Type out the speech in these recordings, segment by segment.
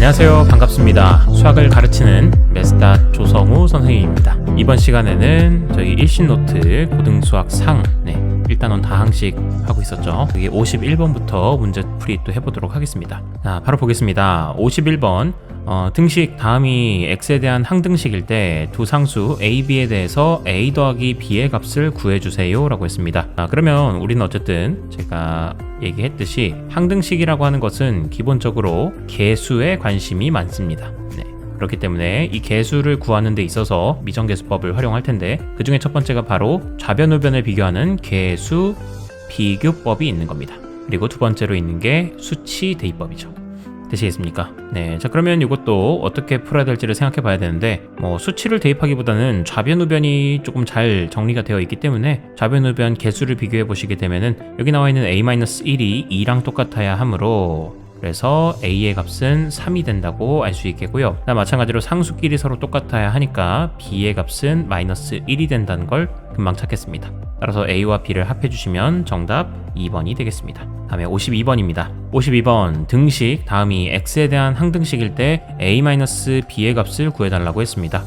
안녕하세요. 반갑습니다. 수학을 가르치는 메스다 조성우 선생님입니다. 이번 시간에는 저희 일신노트 고등수학 상 1단원 다항식 하고 있었죠. 여기 51번부터 문제풀이 또 해보도록 하겠습니다. 자, 바로 보겠습니다. 51번 등식 다음이 x에 대한 항등식일 때 두 상수 a, b에 대해서 a 더하기 b의 값을 구해주세요 라고 했습니다. 그러면 우리는 어쨌든 제가 얘기했듯이 항등식이라고 하는 것은 기본적으로 개수에 관심이 많습니다. 그렇기 때문에 이 개수를 구하는 데 있어서 미정계수법을 활용할 텐데, 그 중에 첫 번째가 바로 좌변우변을 비교하는 개수 비교법이 있는 겁니다. 그리고 두 번째로 있는 게 수치 대입법이죠. 되시겠습니까? 자, 그러면 이것도 어떻게 풀어야 될지를 생각해 봐야 되는데, 수치를 대입하기보다는 좌변우변이 조금 잘 정리가 되어 있기 때문에 좌변우변 개수를 비교해 보시게 되면은 여기 나와 있는 a-1이 2랑 똑같아야 하므로, 그래서 a의 값은 3이 된다고 알 수 있겠고요. 마찬가지로 상수끼리 서로 똑같아야 하니까 b의 값은 -1이 된다는 걸 금방 찾겠습니다. 따라서 a와 b를 합해 주시면 정답 2번이 되겠습니다. 다음에 52번입니다. 52번 등식 다음이 x에 대한 항등식일 때 a-b의 값을 구해달라고 했습니다.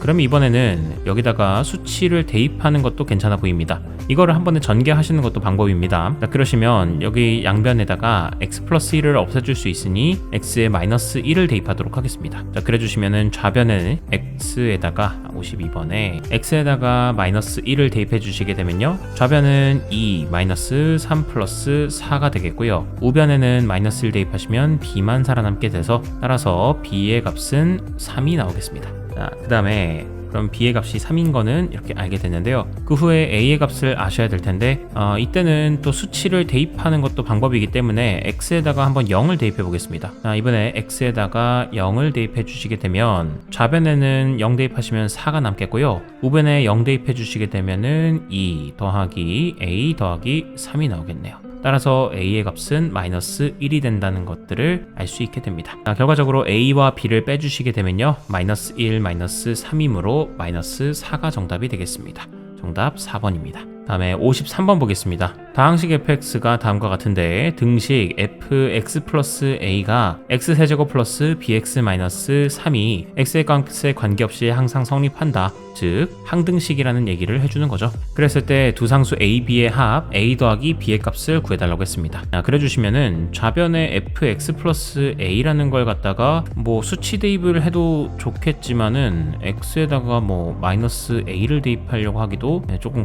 그럼 이번에는 여기다가 수치를 대입하는 것도 괜찮아 보입니다. 이거를 한 번에 전개하시는 것도 방법입니다. 자, 그러시면 여기 양변에다가 x 플러스 1을 없애줄 수 있으니 x에 -1을 대입하도록 하겠습니다. 자, 그래주시면은 좌변에 x에다가 52번에 x에다가 -1을 대입해 주시게 되면요, 좌변은 2 -3 플러스 4가 되겠고요, 우변에는 -1 대입하시면 b만 살아남게 돼서, 따라서 b의 값은 3이 나오겠습니다. 자, 그 다음에 그럼 b의 값이 3인 거는 이렇게 알게 됐는데요. 그 후에 a의 값을 아셔야 될 텐데, 이때는 또 수치를 대입하는 것도 방법이기 때문에 x에다가 한번 0을 대입해 보겠습니다. 자, 이번에 x에다가 0을 대입해 주시게 되면 좌변에는 0 대입하시면 4가 남겠고요, 우변에 0 대입해 주시게 되면은 2 더하기 a 더하기 3이 나오겠네요. 따라서 a의 값은 -1이 된다는 것들을 알 수 있게 됩니다. 자, 결과적으로 a와 b를 빼주시게 되면요, -1, -3이므로 -4가 정답이 되겠습니다. 정답 4번입니다. 다음에 53번 보겠습니다. 다항식 fx가 다음과 같은데 등식 fx 플러스 a가 x세제곱 플러스 bx 마이너스 3이 x의 값에 관계없이 항상 성립한다. 즉 항등식이라는 얘기를 해주는 거죠. 그랬을 때 두 상수 a, b의 합 a 더하기 b의 값을 구해달라고 했습니다. 그래 주시면은 좌변에 fx 플러스 a라는 걸 갖다가 수치 대입을 해도 좋겠지만은 x에다가 -a를 대입하려고 하기도 조금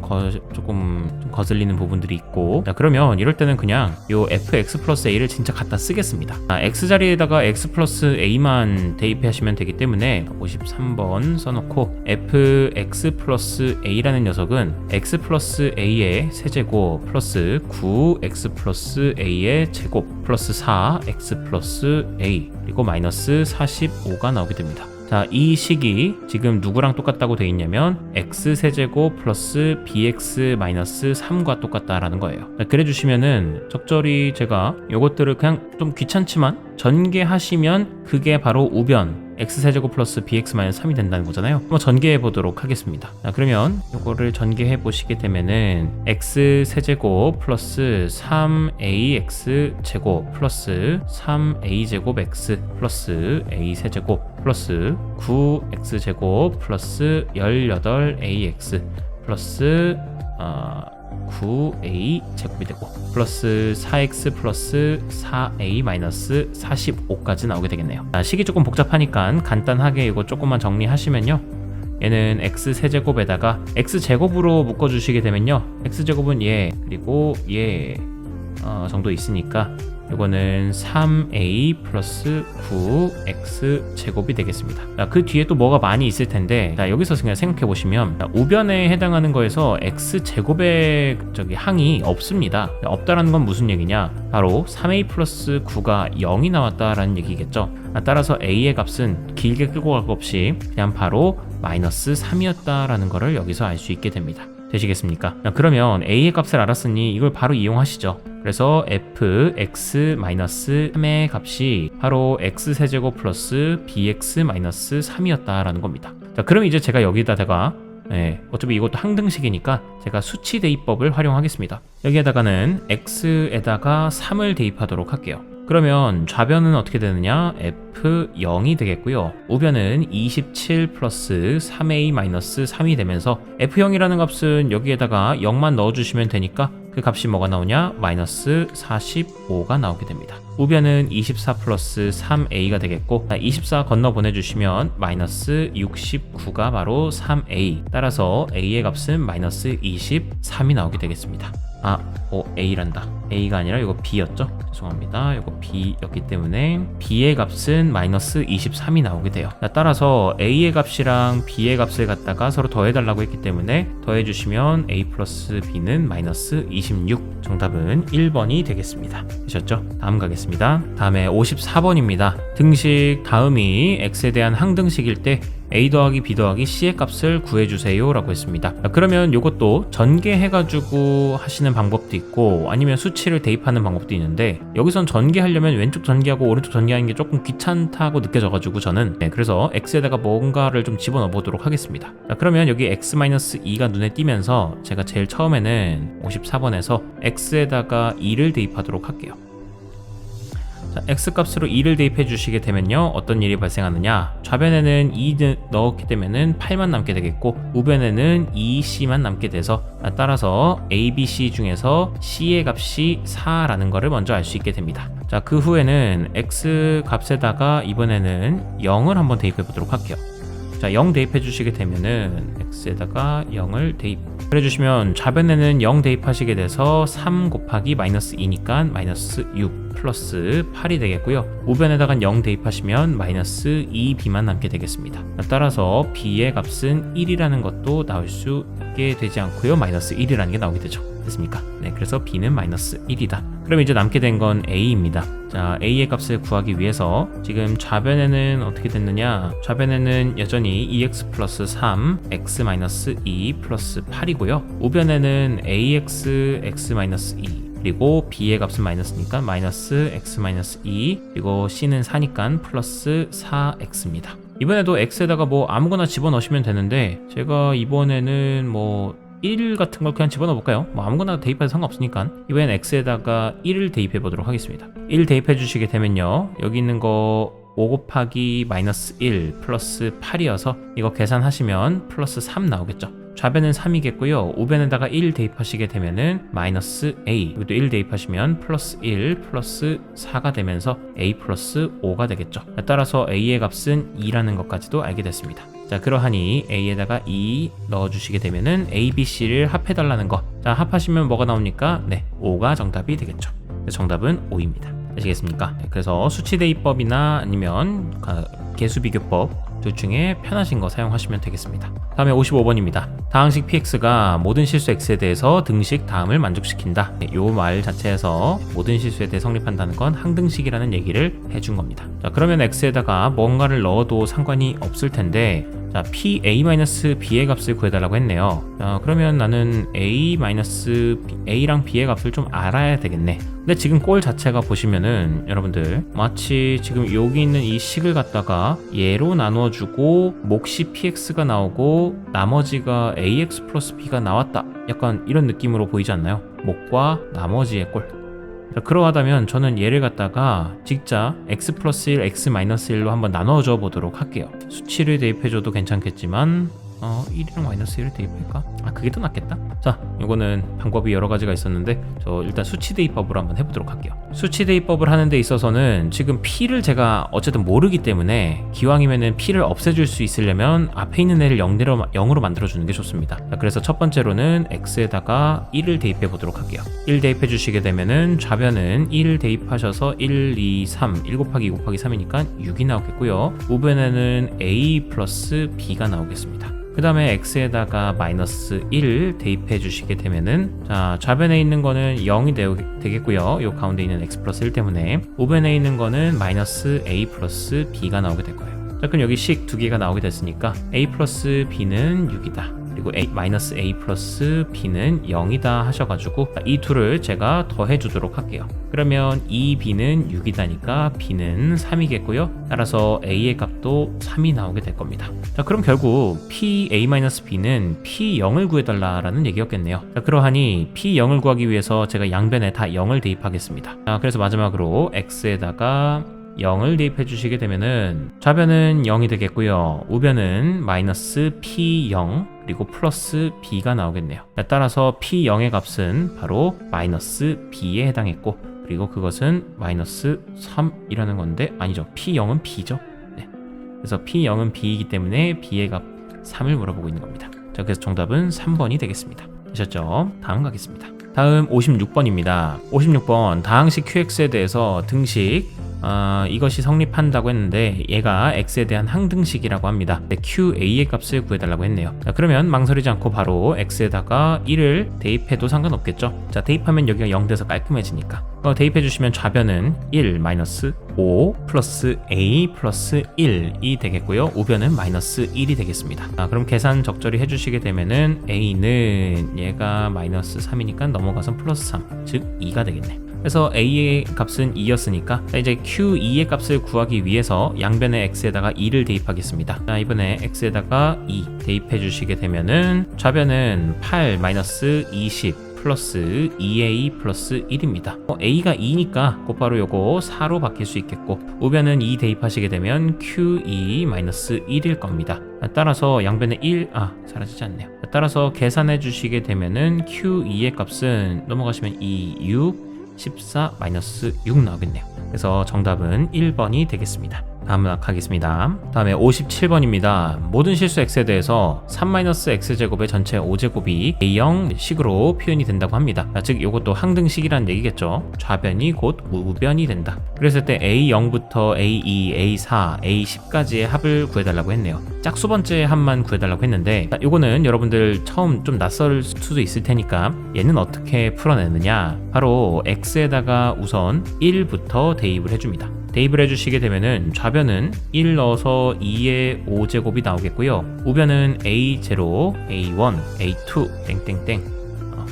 거슬리는 부분들이 있고, 자, 그러면 이럴 때는 그냥 요 fx 플러스 a를 진짜 갖다 쓰겠습니다. x 자리에다가 x 플러스 a만 대입하시면 되기 때문에 53번 써놓고 fx 플러스 a라는 녀석은 x 플러스 a의 세제곱 플러스 9x 플러스 a의 제곱 플러스 4x 플러스 a 그리고 마이너스 45가 나오게 됩니다. 자, 이 식이 지금 누구랑 똑같다고 되어 있냐면 x세제곱 플러스 bx 마이너스 3과 똑같다라는 거예요. 자, 그래 주시면은 적절히 제가 요것들을 그냥 좀 귀찮지만 전개하시면 그게 바로 우변 x세제곱 플러스 bx 마이너스 3이 된다는 거잖아요. 한번 전개해 보도록 하겠습니다. 자, 그러면 요거를 전개해 보시게 되면은 x세제곱 플러스 3ax 제곱 플러스 3a 제곱 x 플러스 a세제곱 플러스 9x 제곱 플러스 18ax 플러스 9a 제곱이 되고 플러스 4x 플러스 4a 마이너스 45까지 나오게 되겠네요. 식이 조금 복잡하니까 간단하게 이거 조금만 정리하시면요, 얘는 x세제곱에다가 x제곱으로 묶어주시게 되면요, x제곱은 얘 그리고 얘 정도 있으니까 이거는 3a 플러스 9x 제곱이 되겠습니다. 자, 그 뒤에 또 뭐가 많이 있을 텐데, 자, 여기서 그냥 생각해 보시면 우변에 해당하는 거에서 x 제곱의 항이 없습니다. 없다라는 건 무슨 얘기냐, 바로 3a 플러스 9가 0이 나왔다라는 얘기겠죠. 따라서 a의 값은 길게 끌고 갈 것 없이 그냥 바로 -3이었다라는 거를 여기서 알 수 있게 됩니다. 되시겠습니까? 그러면 a의 값을 알았으니 이걸 바로 이용하시죠. 그래서 fx-3의 값이 바로 x세제곱 플러스 bx-3이었다라는 겁니다. 자, 그럼 이제 제가 여기다가 어차피 이것도 항등식이니까 제가 수치 대입법을 활용하겠습니다. 여기에다가는 x에다가 3을 대입하도록 할게요. 그러면 좌변은 어떻게 되느냐? F0이 되겠고요. 우변은 27 플러스 3A 마이너스 3이 되면서 F0이라는 값은 여기에다가 0만 넣어주시면 되니까 그 값이 뭐가 나오냐? 마이너스 45가 나오게 됩니다. 우변은 24 플러스 3A가 되겠고 24 건너 보내주시면 마이너스 69가 바로 3A, 따라서 A의 값은 마이너스 23이 나오게 되겠습니다. A란다. A가 아니라 이거 B였죠? 죄송합니다. 이거 B였기 때문에 B의 값은 마이너스 23이 나오게 돼요. 따라서 A의 값이랑 B의 값을 갖다가 서로 더해달라고 했기 때문에 더해주시면 A 플러스 B는 마이너스 26. 정답은 1번이 되겠습니다. 되셨죠? 다음 가겠습니다. 다음에 54번입니다. 등식 다음이 X에 대한 항등식일 때 A 더하기 B 더하기 C의 값을 구해주세요 라고 했습니다. 그러면 이것도 전개해가지고 하시는 방법도 있고 아니면 수치를 대입하는 방법도 있는데, 여기선 전개하려면 왼쪽 전개하고 오른쪽 전개하는 게 조금 귀찮다고 느껴져가지고 저는 그래서 X에다가 뭔가를 좀 집어넣어 보도록 하겠습니다. 그러면 여기 X-2가 눈에 띄면서 제가 제일 처음에는 54번에서 X에다가 2를 대입하도록 할게요. 자, X값으로 2를 대입해 주시게 되면요, 어떤 일이 발생하느냐, 좌변에는 2 넣었기 때문에 8만 남게 되겠고 우변에는 2C만 남게 돼서 따라서 A, B, C 중에서 C의 값이 4라는 거를 먼저 알 수 있게 됩니다. 자, 그 후에는 X 값에다가 이번에는 0을 한번 대입해 보도록 할게요. 자, 0 대입해 주시게 되면은 X에다가 0을 대입해 주시면 좌변에는 0 대입하시게 돼서 3 곱하기 마이너스 2니까 마이너스 6 플러스 8이 되겠고요. 우변에다가 0 대입하시면 마이너스 2B만 남게 되겠습니다. 따라서 B의 값은 1이라는 것도 나올 수 있게 되지 않고요, 마이너스 1이라는 게 나오게 되죠. 됐습니까? 네, 그래서 B는 마이너스 1이다. 그럼 이제 남게 된 건 A입니다. 자, A의 값을 구하기 위해서 지금 좌변에는 어떻게 됐느냐, 좌변에는 여전히 2x 플러스 3 x 마이너스 2 플러스 8이고요. 우변에는 ax x 마이너스 2 그리고 b의 값은 마이너스니까 마이너스 x 마이너스 2 그리고 c는 4니까 플러스 4x입니다. 이번에도 x에다가 뭐 아무거나 집어넣으시면 되는데 제가 이번에는 뭐 1 같은 걸 그냥 집어넣어 볼까요? 뭐 아무거나 대입해도 상관없으니까 이번엔 x에다가 1을 대입해 보도록 하겠습니다. 1 대입해 주시게 되면요, 여기 있는 거 5 곱하기 마이너스 1 플러스 8이어서 이거 계산하시면 플러스 3 나오겠죠. 좌변은 3이겠고요. 우변에다가 1 대입하시게 되면은 마이너스 a, 여기도 1 대입하시면 플러스 1 플러스 4가 되면서 a 플러스 5가 되겠죠. 따라서 a의 값은 2라는 것까지도 알게 됐습니다. 자, 그러하니 a에다가 2 넣어주시게 되면은 a, b, c를 합해달라는 거. 자, 합하시면 뭐가 나옵니까? 네, 5가 정답이 되겠죠. 정답은 5입니다. 아시겠습니까? 네, 그래서 수치대입법이나 아니면 개수비교법 둘 중에 편하신 거 사용하시면 되겠습니다. 다음에 55번입니다. 다항식 px가 모든 실수 x에 대해서 등식 다음을 만족시킨다. 이 말 자체에서 모든 실수에 대해 성립한다는 건 항등식이라는 얘기를 해준 겁니다. 자, 그러면 x에다가 뭔가를 넣어도 상관이 없을 텐데, 자, a-b의 값을 구해달라고 했네요. 자, 그러면 나는 a랑 b의 값을 좀 알아야 되겠네. 근데 지금 꼴 자체가 보시면은 여러분들 마치 지금 여기 있는 이 식을 갖다가 얘로 나누어주고 몫이 px가 나오고 나머지가 ax 플러스 b가 나왔다, 약간 이런 느낌으로 보이지 않나요? 몫과 나머지의 꼴. 자, 그러하다면 저는 얘를 갖다가 직자 x 플러스 1, x 마이너스 1로 한번 나눠줘 보도록 할게요. 수치를 대입해줘도 괜찮겠지만 1이랑 마이너스 1을 대입할까? 그게 더 낫겠다? 자, 이거는 방법이 여러 가지가 있었는데 저 일단 수치 대입법으로 한번 해보도록 할게요. 수치 대입법을 하는 데 있어서는 지금 p를 제가 어쨌든 모르기 때문에 기왕이면은 p를 없애줄 수 있으려면 앞에 있는 애를 0으로 만들어주는 게 좋습니다. 자, 그래서 첫 번째로는 x에다가 1을 대입해 보도록 할게요. 1 대입해 주시게 되면은 좌변은 1 대입하셔서 1, 2, 3, 1 곱하기 2 곱하기 3이니까 6이 나오겠고요. 우변에는 a 플러스 b가 나오겠습니다. 그 다음에 x에다가 마이너스 1 대입해 주시게 되면은, 자, 좌변에 있는 거는 0이 되겠고요. 요 가운데 있는 x 플러스 1 때문에 우변에 있는 거는 마이너스 a 플러스 b가 나오게 될 거예요. 자, 그럼 여기 식 두 개가 나오게 됐으니까 a 플러스 b는 6이다. 그리고 A 플러스 B는 0이다 하셔가지고 이 둘을 제가 더해주도록 할게요. 그러면 2B는 6이다니까 B는 3이겠고요. 따라서 A의 값도 3이 나오게 될 겁니다. 자, 그럼 결국 PA-B는 P0을 구해달라라는 얘기였겠네요. 자, 그러하니 P0을 구하기 위해서 제가 양변에 다 0을 대입하겠습니다. 자, 그래서 마지막으로 X에다가 0을 대입해 주시게 되면은 좌변은 0이 되겠고요. 우변은 마이너스 P0 그리고 플러스 B가 나오겠네요. 따라서 P0의 값은 바로 마이너스 B에 해당했고, 그리고 그것은 마이너스 3이라는 건데 아니죠. P0은 B죠. 네. 그래서 P0은 B이기 때문에 B의 값 3을 물어보고 있는 겁니다. 자, 그래서 정답은 3번이 되겠습니다. 되셨죠? 다음 가겠습니다. 다음 56번입니다. 56번 다항식 QX에 대해서 등식 이것이 성립한다고 했는데 얘가 x에 대한 항등식이라고 합니다. QA의 값을 구해달라고 했네요. 자, 그러면 망설이지 않고 바로 x에다가 1을 대입해도 상관없겠죠. 자, 대입하면 여기가 0 돼서 깔끔해지니까 대입해 주시면 좌변은 1 마이너스 5 플러스 a 플러스 1이 되겠고요. 우변은 마이너스 1이 되겠습니다. 그럼 계산 적절히 해주시게 되면은 a는 얘가 마이너스 3이니까 넘어가서 플러스 3, 즉 2가 되겠네. 그래서 a의 값은 2였으니까 이제 q2의 값을 구하기 위해서 양변의 x에다가 2를 대입하겠습니다. 자, 이번에 x에다가 2 대입해 주시게 되면은 좌변은 8 마이너스 20 플러스 2a 플러스 1입니다. a가 2니까 곧바로 요거 4로 바뀔 수 있겠고, 우변은 2 대입하시게 되면 q2 마이너스 1일 겁니다. 따라서 양변에 1 사라지지 않네요. 따라서 계산해 주시게 되면은 q2의 값은 넘어가시면 2, 6 14 마이너스 6 나오겠네요. 그래서 정답은 1번이 되겠습니다. 다음 가겠습니다. 다음에 57번입니다. 모든 실수 x에 대해서 3-x제곱의 전체 5제곱이 a0 식으로 표현이 된다고 합니다. 즉 이것도 항등식이란 얘기겠죠. 좌변이 곧 우변이 된다. 그랬을 때 a0부터 a2, a4, a10까지의 합을 구해달라고 했네요. 짝수번째 합만 구해달라고 했는데 이거는 여러분들 처음 좀 낯설 수도 있을 테니까 얘는 어떻게 풀어내느냐, 바로 x에다가 우선 1부터 대입을 해줍니다. 대입을 해주시게 되면은 좌변은 1 넣어서 2의 5제곱이 나오겠고요. 우변은 a0, a1, a2 땡땡땡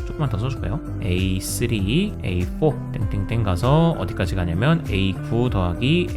조금만 더 써줄까요? a3, a4 땡땡땡 가서 어디까지 가냐면 a9 더하기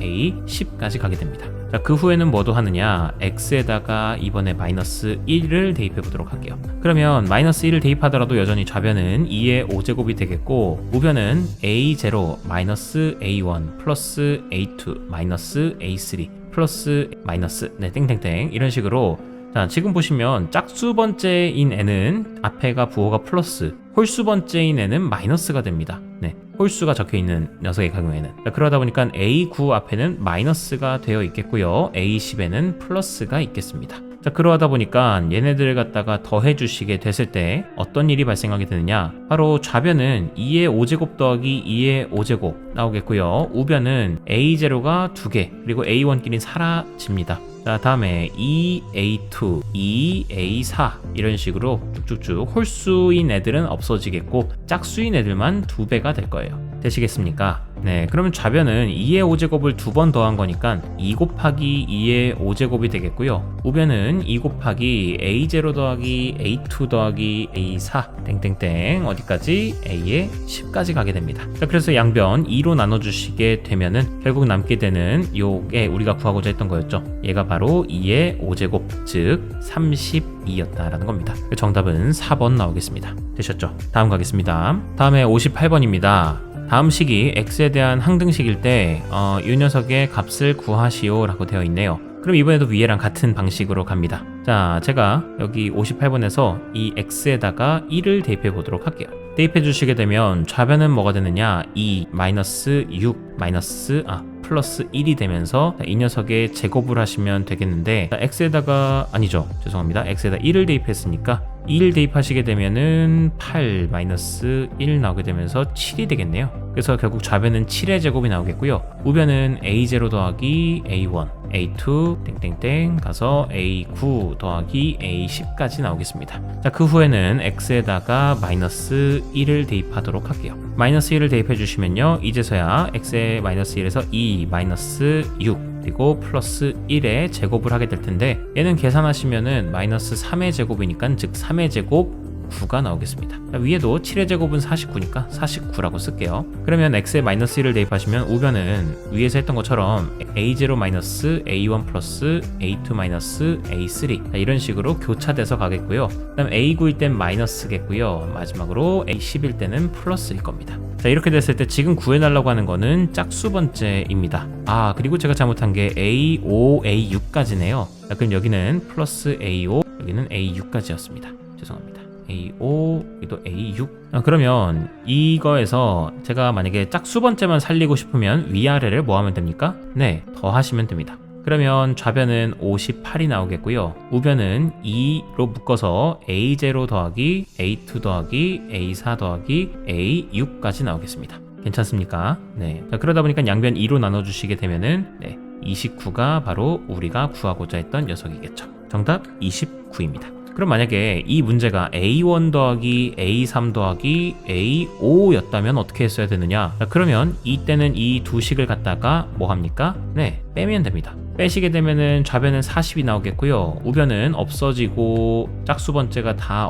a10까지 가게 됩니다. 자, 그 후에는 뭐도 하느냐, x에다가 이번에 마이너스 1을 대입해 보도록 할게요. 그러면 마이너스 1을 대입하더라도 여전히 좌변은 2의 5제곱이 되겠고, 우변은 a0 마이너스 a1 플러스 a2 마이너스 a3 플러스 마이너스 땡땡땡 이런 식으로. 자, 지금 보시면 짝수 번째인 n은 앞에가 부호가 플러스, 홀수 번째인 n은 마이너스가 됩니다. 네, 홀수가 적혀있는 녀석의 경우에는. 자, 그러다 보니까 a9 앞에는 마이너스가 되어 있겠고요. a10에는 플러스가 있겠습니다. 자, 그러하다 보니까 얘네들을 갖다가 더해 주시게 됐을 때 어떤 일이 발생하게 되느냐, 바로 좌변은 2의 5제곱 더하기 2의 5제곱 나오겠고요. 우변은 a0가 2개 그리고 a1끼리는 사라집니다. 자, 다음에 2a2, 2a4 이런 식으로 쭉쭉쭉 홀수인 애들은 없어지겠고 짝수인 애들만 2배가 될 거예요. 되시겠습니까? 네, 그러면 좌변은 2의 5제곱을 2번 더한 거니까 2 곱하기 2의 5제곱이 되겠고요. 우변은 2 곱하기 a0 더하기 a2 더하기 a4 땡땡땡 어디까지? a의 10까지 가게 됩니다. 자, 그래서 양변 2로 나눠주시게 되면은 결국 남게 되는 요게 우리가 구하고자 했던 거였죠. 얘가 바로 2의 5제곱 즉 32였다라는 겁니다. 정답은 4번 나오겠습니다. 되셨죠? 다음 가겠습니다. 다음에 58번입니다. 다음 식이 x에 대한 항등식일 때 이 녀석의 값을 구하시오 라고 되어 있네요. 그럼 이번에도 위에랑 같은 방식으로 갑니다. 자, 제가 여기 58번에서 이 x에다가 1을 대입해 보도록 할게요. 대입해 주시게 되면 좌변은 뭐가 되느냐, 2 마이너스 6 마이너스 플러스 1이 되면서 이 녀석의 제곱을 하시면 되겠는데, x에다가 아니죠, 죄송합니다. x에다 1을 대입했으니까 2를 대입하시게 되면은 8 마이너스 1 나오게 되면서 7이 되겠네요. 그래서 결국 좌변은 7의 제곱이 나오겠고요. 우변은 a0 더하기 a1, a2 땡땡땡 가서 a9 더하기 a10까지 나오겠습니다. 자, 그 후에는 x에다가 마이너스 1을 대입하도록 할게요. 마이너스 1을 대입해 주시면요, 이제서야 x의 마이너스 1에서 2 마이너스 6 그리고 플러스 1의 제곱을 하게 될 텐데 얘는 계산하시면은 마이너스 3의 제곱이니까 즉 3의 제곱 9가 나오겠습니다. 위에도 7의 제곱은 49니까 49라고 쓸게요. 그러면 x에 마이너스 1을 대입하시면 우변은 위에서 했던 것처럼 a0 마이너스 a1 플러스 a2 마이너스 a3 이런 식으로 교차돼서 가겠고요. 그 다음 a9일 땐 마이너스겠고요. 마지막으로 a10일 때는 플러스일 겁니다. 자, 이렇게 됐을 때 지금 구해달라고 하는 거는 짝수 번째입니다. 그리고 제가 잘못한 게 a5, a6까지네요. 그럼 여기는 플러스 a5, 여기는 a6까지였습니다. 죄송합니다. A5, 여기도 A6. 그러면 이거에서 제가 만약에 짝수 번째만 살리고 싶으면 위아래를 뭐 하면 됩니까? 네, 더 하시면 됩니다. 그러면 좌변은 58이 나오겠고요. 우변은 2로 묶어서 A0 더하기 A2 더하기 A4 더하기 A6까지 나오겠습니다. 괜찮습니까? 네. 자, 그러다 보니까 양변 2로 나눠주시게 되면은 29가 바로 우리가 구하고자 했던 녀석이겠죠. 정답 29입니다. 그럼 만약에 이 문제가 A1 더하기 A3 더하기 A5였다면 어떻게 했어야 되느냐? 그러면 이때는 이 두 식을 갖다가 뭐 합니까? 네, 빼면 됩니다. 빼시게 되면은 좌변은 40이 나오겠고요. 우변은 없어지고 짝수 번째가 다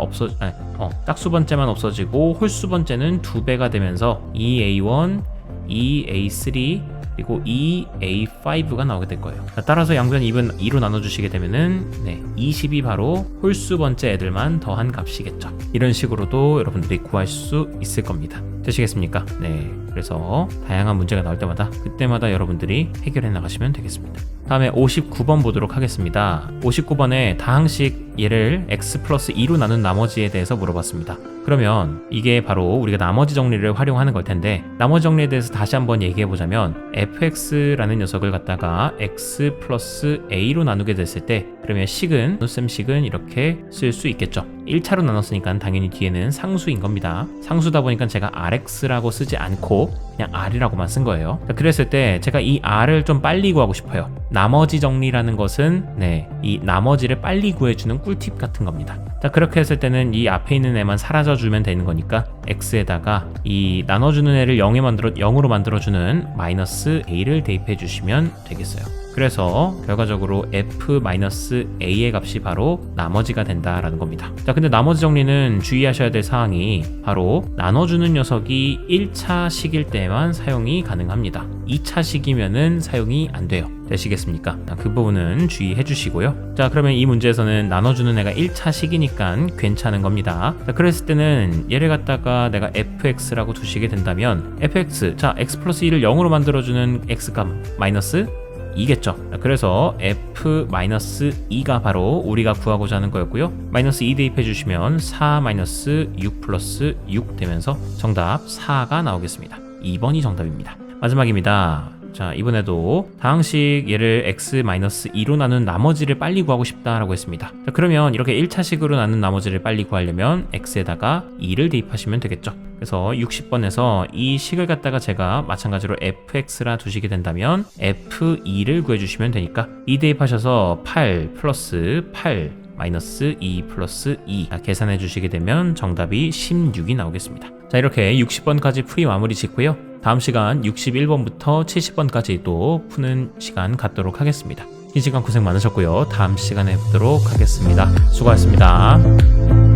짝수 번째만 없어지고 홀수 번째는 2배가 되면서 2A1, 2A3 그리고 2A5가 나오게 될 거예요. 따라서 양변 2로 나눠주시게 되면은 20이 바로 홀수 번째 애들만 더한 값이겠죠. 이런 식으로도 여러분들이 구할 수 있을 겁니다. 되시겠습니까? 네. 그래서 다양한 문제가 나올 때마다 그때마다 여러분들이 해결해 나가시면 되겠습니다. 다음에 59번 보도록 하겠습니다. 59번에 다항식 얘를 x 플러스 2로 나눈 나머지에 대해서 물어봤습니다. 그러면 이게 바로 우리가 나머지 정리를 활용하는 걸 텐데 나머지 정리에 대해서 다시 한번 얘기해 보자면 fx라는 녀석을 갖다가 x 플러스 a로 나누게 됐을 때 그러면 식은 쌤식은 이렇게 쓸 수 있겠죠. 1차로 나눴으니까 당연히 뒤에는 상수인 겁니다. 상수다 보니까 제가 rx라고 쓰지 않고 그냥 r이라고만 쓴 거예요. 그랬을 때 제가 이 r을 좀 빨리 구하고 싶어요. 나머지 정리라는 것은 이 나머지를 빨리 구해주는 꿀팁 같은 겁니다. 자, 그렇게 했을 때는 이 앞에 있는 애만 사라져주면 되는 거니까 x에다가 이 나눠주는 애를 0으로 만들어주는 마이너스 a를 대입해 주시면 되겠어요. 그래서 결과적으로 f-a의 값이 바로 나머지가 된다라는 겁니다. 자, 근데 나머지 정리는 주의하셔야 될 사항이 바로 나눠주는 녀석이 1차 식일 때만 사용이 가능합니다. 2차 식이면은 사용이 안 돼요. 되시겠습니까? 그 부분은 주의해 주시고요. 자, 그러면 이 문제에서는 나눠주는 애가 1차 식이니까 괜찮은 겁니다. 자, 그랬을 때는 얘를 갖다가 내가 fx라고 두시게 된다면 fx, 자, x 플러스 2를 0으로 만들어주는 x값 마이너스 2겠죠. 그래서 f-2가 바로 우리가 구하고자 하는 거였고요. 마이너스 2 대입해 주시면 4-6 플러스 6 되면서 정답 4가 나오겠습니다. 2번이 정답입니다. 마지막입니다. 자, 이번에도 다항식 얘를 x-2로 나눈 나머지를 빨리 구하고 싶다라고 했습니다. 자, 그러면 이렇게 1차식으로 나눈 나머지를 빨리 구하려면 x에다가 2를 대입하시면 되겠죠. 그래서 60번에서 이 식을 갖다가 제가 마찬가지로 fx라 두시게 된다면 f2를 구해주시면 되니까 2 대입하셔서 8 플러스 8 마이너스 2 플러스 2 계산해 주시게 되면 정답이 16이 나오겠습니다. 자, 이렇게 60번까지 풀이 마무리 짓고요. 다음 시간 61번부터 70번까지 또 푸는 시간 갖도록 하겠습니다. 긴 시간 고생 많으셨고요. 다음 시간에 뵙도록 하겠습니다. 수고하셨습니다.